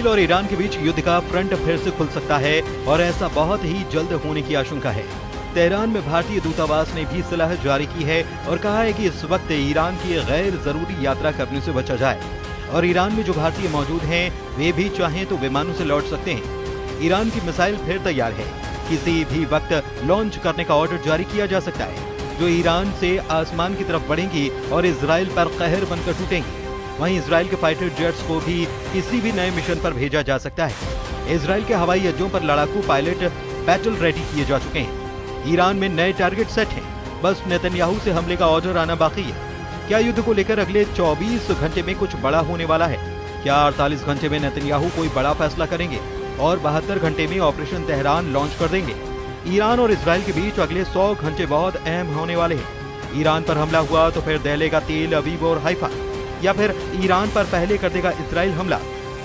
Israel और Iran के बीच युद्ध का फ्रंट फिर से खुल सकता है और ऐसा बहुत ही जल्द होने की आशंका है। तेहरान में भारतीय दूतावास ने भी सलाह जारी की है और कहा है कि इस वक्त ईरान की गैर जरूरी यात्रा करने से बचा जाए और ईरान में जो भारतीय मौजूद हैं वे भी चाहें तो विमानों से लौट सकते हैं। ईरान की मिसाइल फिर तैयार है, किसी भी वक्त लॉन्च करने का ऑर्डर जारी किया जा सकता है, जो ईरान से आसमान की तरफ बढ़ेंगी और इसराइल पर कहर बनकर टूटेंगी। वहीं इसराइल के फाइटर जेट्स को भी किसी भी नए मिशन पर भेजा जा सकता है। इसराइल के हवाई अड्डों पर लड़ाकू पायलट बैटल रेडी किए जा चुके हैं। ईरान में नए टारगेट सेट हैं, बस नेतन्याहू से हमले का ऑर्डर आना बाकी है। क्या युद्ध को लेकर अगले 24 घंटे में कुछ बड़ा होने वाला है? क्या 48 घंटे में नेतन्याहू कोई बड़ा फैसला करेंगे और 72 घंटे में ऑपरेशन तेहरान लॉन्च कर देंगे? ईरान और इसराइल के बीच अगले 100 घंटे बहुत अहम होने वाले हैं। ईरान पर हमला हुआ तो फिर दहलेगा तेल अवीव और हाइफा, या फिर ईरान पर पहले कर देगा इसराइल हमला।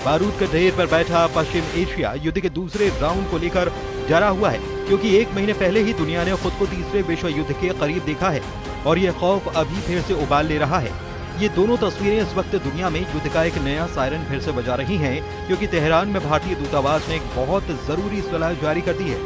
बारूद के ढेर पर बैठा पश्चिम एशिया युद्ध के दूसरे राउंड को लेकर डरा हुआ है, क्योंकि 1 महीने पहले ही दुनिया ने खुद को तीसरे विश्व युद्ध के करीब देखा है और ये खौफ अभी फिर से उबाल ले रहा है। ये दोनों तस्वीरें इस वक्त दुनिया में युद्ध का एक नया सायरन फिर से बजा रही हैं, क्योंकि तेहरान में भारतीय दूतावास ने एक बहुत जरूरी सलाह जारी कर दी है।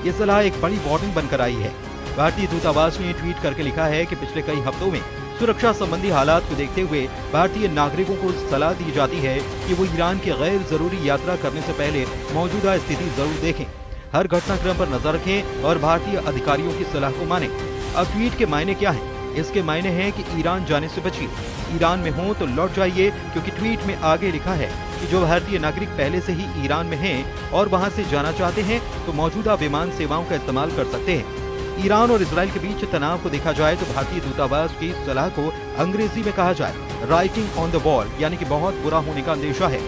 ये सलाह एक बड़ी वार्निंग बनकर आई है। भारतीय दूतावास ने ट्वीट करके लिखा है कि पिछले कई हफ्तों में सुरक्षा संबंधी हालात को देखते हुए भारतीय नागरिकों को सलाह दी जाती है कि वो ईरान की गैर जरूरी यात्रा करने से पहले मौजूदा स्थिति जरूर देखें, हर घटनाक्रम पर नजर रखें और भारतीय अधिकारियों की सलाह को मानें। अब ट्वीट के मायने क्या हैं? इसके मायने हैं कि ईरान जाने से बचिए, ईरान में हो तो लौट जाइए, क्योंकि ट्वीट में आगे लिखा है कि जो भारतीय नागरिक पहले से ही ईरान में हैं और वहां से जाना चाहते हैं तो मौजूदा विमान सेवाओं का इस्तेमाल कर सकते हैं। ईरान और इसराइल के बीच तनाव को देखा जाए तो भारतीय दूतावास की सलाह को अंग्रेजी में कहा जाए राइटिंग ऑन द वॉल, यानी कि बहुत बुरा होने का अंदेशा है,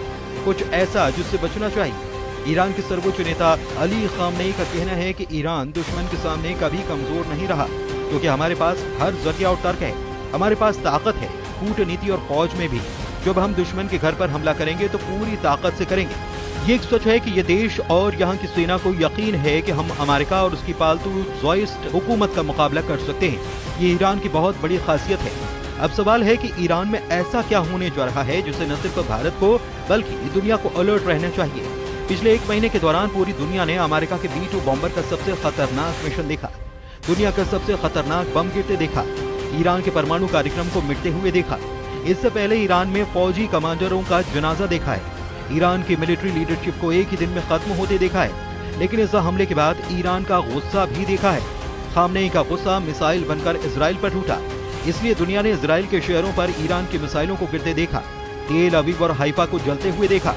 कुछ ऐसा जिससे बचना चाहिए। ईरान के सर्वोच्च नेता अली खामनेई का कहना है कि ईरान दुश्मन के सामने कभी कमजोर नहीं रहा, क्योंकि हमारे पास हर जरिया और तर्क है, हमारे पास ताकत है, कूटनीति और फौज में भी। जब हम दुश्मन के घर पर हमला करेंगे तो पूरी ताकत से करेंगे। ये एक सच है कि ये देश और यहाँ की सेना को यकीन है कि हम अमेरिका और उसकी पालतू ज़ॉइस्ट हुकूमत का मुकाबला कर सकते हैं। ये ईरान की बहुत बड़ी खासियत है। अब सवाल है कि ईरान में ऐसा क्या होने जा रहा है जिससे न सिर्फ भारत को बल्कि दुनिया को अलर्ट रहना चाहिए। पिछले 1 महीने के दौरान पूरी दुनिया ने अमेरिका के B-2 बॉम्बर का सबसे खतरनाक मिशन देखा, दुनिया का सबसे खतरनाक बम गिरते देखा, ईरान के परमाणु कार्यक्रम को मिटते हुए देखा। इससे पहले ईरान में फौजी कमांडरों का जनाजा देखा है, ईरान की मिलिट्री लीडरशिप को एक ही दिन में खत्म होते देखा है। लेकिन इस हमले के बाद ईरान का गुस्सा भी देखा है। खामनेई का गुस्सा मिसाइल बनकर इसराइल पर टूटा, इसलिए दुनिया ने इसराइल के शहरों पर ईरान की मिसाइलों को गिरते देखा, तेल अवीव और हाइफा को जलते हुए देखा,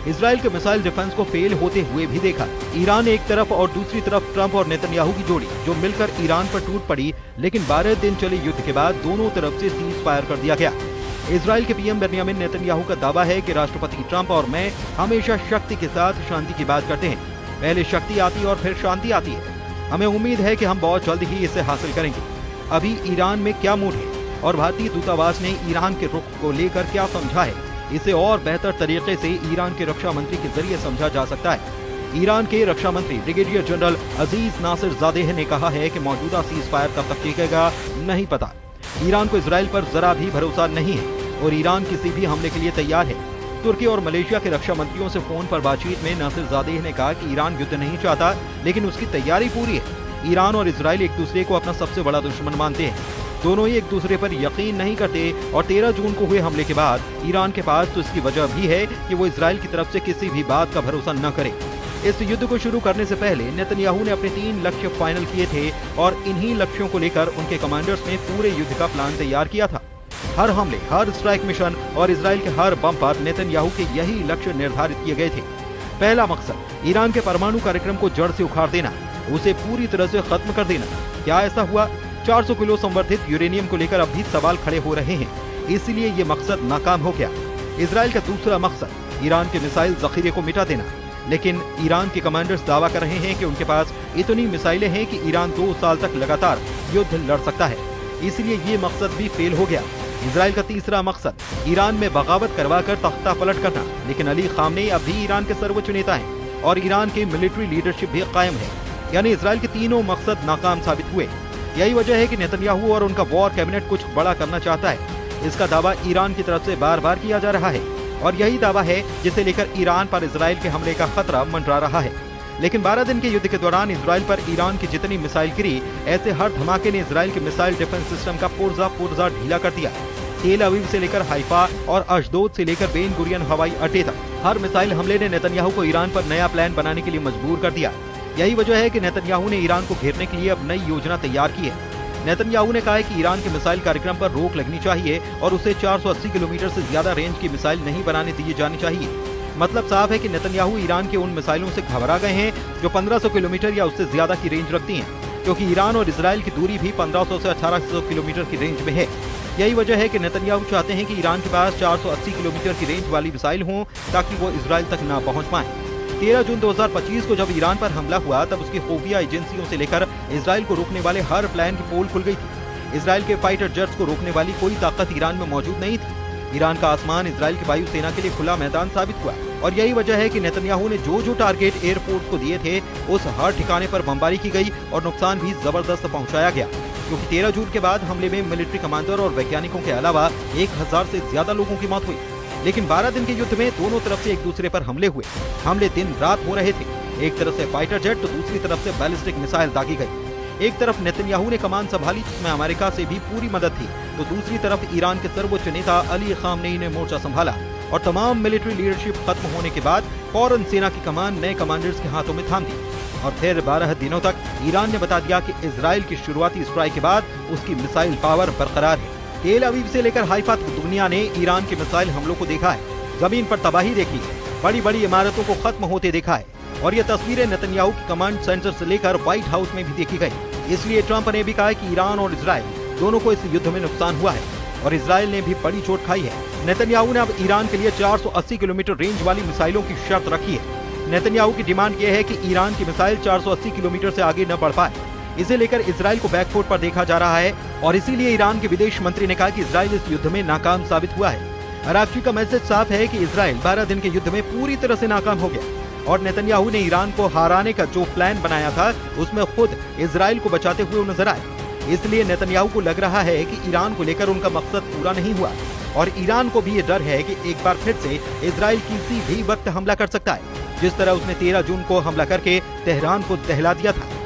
इसराइल के मिसाइल डिफेंस को फेल होते हुए भी देखा। ईरान एक तरफ और दूसरी तरफ ट्रंप और नेतन्याहू की जोड़ी जो मिलकर ईरान पर टूट पड़ी, लेकिन 12 दिन चले युद्ध के बाद दोनों तरफ से सीज फायर कर दिया गया। इजराइल के पीएम बेंजामिन नेतन्याहू का दावा है कि राष्ट्रपति ट्रंप और मैं हमेशा शक्ति के साथ शांति की बात करते हैं, पहले शक्ति आती है और फिर शांति आती है। हमें उम्मीद है कि हम बहुत जल्द ही इसे हासिल करेंगे। अभी ईरान में क्या मूड है और भारतीय दूतावास ने ईरान के रुख को लेकर क्या समझा है, इसे और बेहतर तरीके से ईरान के रक्षा मंत्री के जरिए समझा जा सकता है। ईरान के रक्षा मंत्री ब्रिगेडियर जनरल अजीज नासिर ज़ादेह ने कहा है कि मौजूदा सीज फायर कब तक टिकेगा नहीं पता। ईरान को इसराइल पर जरा भी भरोसा नहीं है और ईरान किसी भी हमले के लिए तैयार है। तुर्की और मलेशिया के रक्षा मंत्रियों से फोन पर बातचीत में नासिर ज़ादेह ने कहा कि ईरान युद्ध नहीं चाहता, लेकिन उसकी तैयारी पूरी है। ईरान और इसराइल एक दूसरे को अपना सबसे बड़ा दुश्मन मानते हैं, दोनों ही एक दूसरे पर यकीन नहीं करते और 13 जून को हुए हमले के बाद ईरान के पास तो इसकी वजह भी है कि वो इसराइल की तरफ से किसी भी बात का भरोसा न करे। इस युद्ध को शुरू करने से पहले नेतन्याहू ने अपने 3 लक्ष्य फाइनल किए थे और इन्हीं लक्ष्यों को लेकर उनके कमांडर्स ने पूरे युद्ध का प्लान तैयार किया था। हर हमले, हर स्ट्राइक मिशन और इसराइल के हर बम पर नेतन्याहू के यही लक्ष्य निर्धारित किए गए थे। पहला मकसद ईरान के परमाणु कार्यक्रम को जड़ से उखाड़ देना, उसे पूरी तरह से खत्म कर देना। क्या ऐसा हुआ? 400 किलो संवर्धित यूरेनियम को लेकर अब भी सवाल खड़े हो रहे हैं, इसलिए ये मकसद नाकाम हो गया। इसराइल का दूसरा मकसद ईरान के मिसाइल जखीरे को मिटा देना, लेकिन ईरान के कमांडर्स दावा कर रहे हैं कि उनके पास इतनी मिसाइलें हैं कि ईरान 2 साल तक लगातार युद्ध लड़ सकता है, इसलिए ये मकसद भी फेल हो गया। इसराइल का तीसरा मकसद ईरान में बगावत करवाकर तख्ता पलट करना, लेकिन अली खामनेई अब भी ईरान के सर्वोच्च नेता हैं और ईरान की मिलिट्री लीडरशिप भी कायम है, यानी इसराइल के तीनों मकसद नाकाम साबित हुए। यही वजह है कि नेतन्याहू और उनका वॉर कैबिनेट कुछ बड़ा करना चाहता है। इसका दावा ईरान की तरफ से बार बार किया जा रहा है। और यही दावा है जिसे लेकर ईरान पर इजराइल के हमले का खतरा मंडरा रहा है। लेकिन 12 दिन के युद्ध के दौरान इजराइल पर ईरान की जितनी मिसाइल गिरी, ऐसे हर धमाके ने इजराइल के मिसाइल डिफेंस सिस्टम का पुर्जा ढीला कर दिया। तेल अवीव से लेकर हाइफा और अशदोद से लेकर बेन गुरियन हवाई अड्डे तक हर मिसाइल हमले ने नेतन्याहू को ईरान पर नया प्लान बनाने के लिए मजबूर कर दिया। यही वजह है कि नेतन्याहू ने ईरान को घेरने के लिए अब नई योजना तैयार की है। नेतन्याहू ने कहा है कि ईरान के मिसाइल कार्यक्रम पर रोक लगनी चाहिए और उसे 480 किलोमीटर से ज्यादा रेंज की मिसाइल नहीं बनाने दिए जानी चाहिए। मतलब साफ है कि नेतन्याहू ईरान के उन मिसाइलों से घबरा गए हैं जो 1500 किलोमीटर या उससे ज्यादा की रेंज रखती हैं, क्योंकि ईरान और इजराइल की दूरी भी 1500 से 1800 किलोमीटर की रेंज में है। यही वजह है कि नेतन्याहू चाहते हैं कि ईरान के पास 480 किलोमीटर की रेंज वाली मिसाइल हों ताकि वो इजराइल तक न पहुंच पाए। 13 जून 2025 को जब ईरान पर हमला हुआ तब उसकी खुफिया एजेंसियों से लेकर इजराइल को रोकने वाले हर प्लान की पोल खुल गई थी। इजराइल के फाइटर जेट्स को रोकने वाली कोई ताकत ईरान में मौजूद नहीं थी। ईरान का आसमान इजराइल की वायु सेना के लिए खुला मैदान साबित हुआ और यही वजह है कि नेतन्याहू ने जो टारगेट एयरपोर्ट को दिए थे उस हर ठिकाने पर बमबारी की गई और नुकसान भी जबरदस्त पहुंचाया गया, क्योंकि 13 जून के बाद हमले में मिलिट्री कमांडर और वैज्ञानिकों के अलावा 1000 से ज्यादा लोगों की मौत हुई। लेकिन 12 दिन के युद्ध में दोनों तरफ से एक दूसरे पर हमले हुए। हमले दिन रात हो रहे थे। एक तरफ से फाइटर जेट तो दूसरी तरफ से बैलिस्टिक मिसाइल दागी गई। एक तरफ नेतन्याहू ने कमान संभाली जिसमें अमेरिका से भी पूरी मदद थी, तो दूसरी तरफ ईरान के सर्वोच्च नेता अली खामनेई ने मोर्चा संभाला और तमाम मिलिट्री लीडरशिप खत्म होने के बाद फौरन सेना की कमान नए कमांडर्स के हाथों में थाम दी। और फिर 12 दिनों तक ईरान ने बता दिया कि इजराइल की शुरुआती स्ट्राइक के बाद उसकी मिसाइल पावर बरकरार है। तेल अवीव से लेकर हाइफा तक दुनिया ने ईरान के मिसाइल हमलों को देखा है, जमीन पर तबाही देखी है, बड़ी बड़ी इमारतों को खत्म होते देखा है और ये तस्वीरें नेतन्याहू की कमांड सेंटर से लेकर व्हाइट हाउस में भी देखी गई। इसलिए ट्रंप ने भी कहा कि ईरान और इजराइल दोनों को इस युद्ध में नुकसान हुआ है और इजराइल ने भी बड़ी चोट खाई है। नेतन्याहू ने अब ईरान के लिए 480 किलोमीटर रेंज वाली मिसाइलों की शर्त रखी है। नेतन्याहू की डिमांड यह है कि ईरान की मिसाइल 480 किलोमीटर से आगे न बढ़ पाए। इसे लेकर इजराइल को बैकफुट पर देखा जा रहा है और इसीलिए ईरान के विदेश मंत्री ने कहा कि इजराइल इस युद्ध में नाकाम साबित हुआ है। अरागची का मैसेज साफ है कि इजराइल 12 दिन के युद्ध में पूरी तरह से नाकाम हो गया और नेतन्याहू ने ईरान को हराने का जो प्लान बनाया था उसमें खुद इजराइल को बचाते हुए नजर आए। इसलिए नेतन्याहू को लग रहा है कि ईरान को लेकर उनका मकसद पूरा नहीं हुआ और ईरान को भी ये डर है कि एक बार फिर से इजराइल किसी भी वक्त हमला कर सकता है, जिस तरह उसने 13 जून को हमला करके तेहरान को दहला दिया था।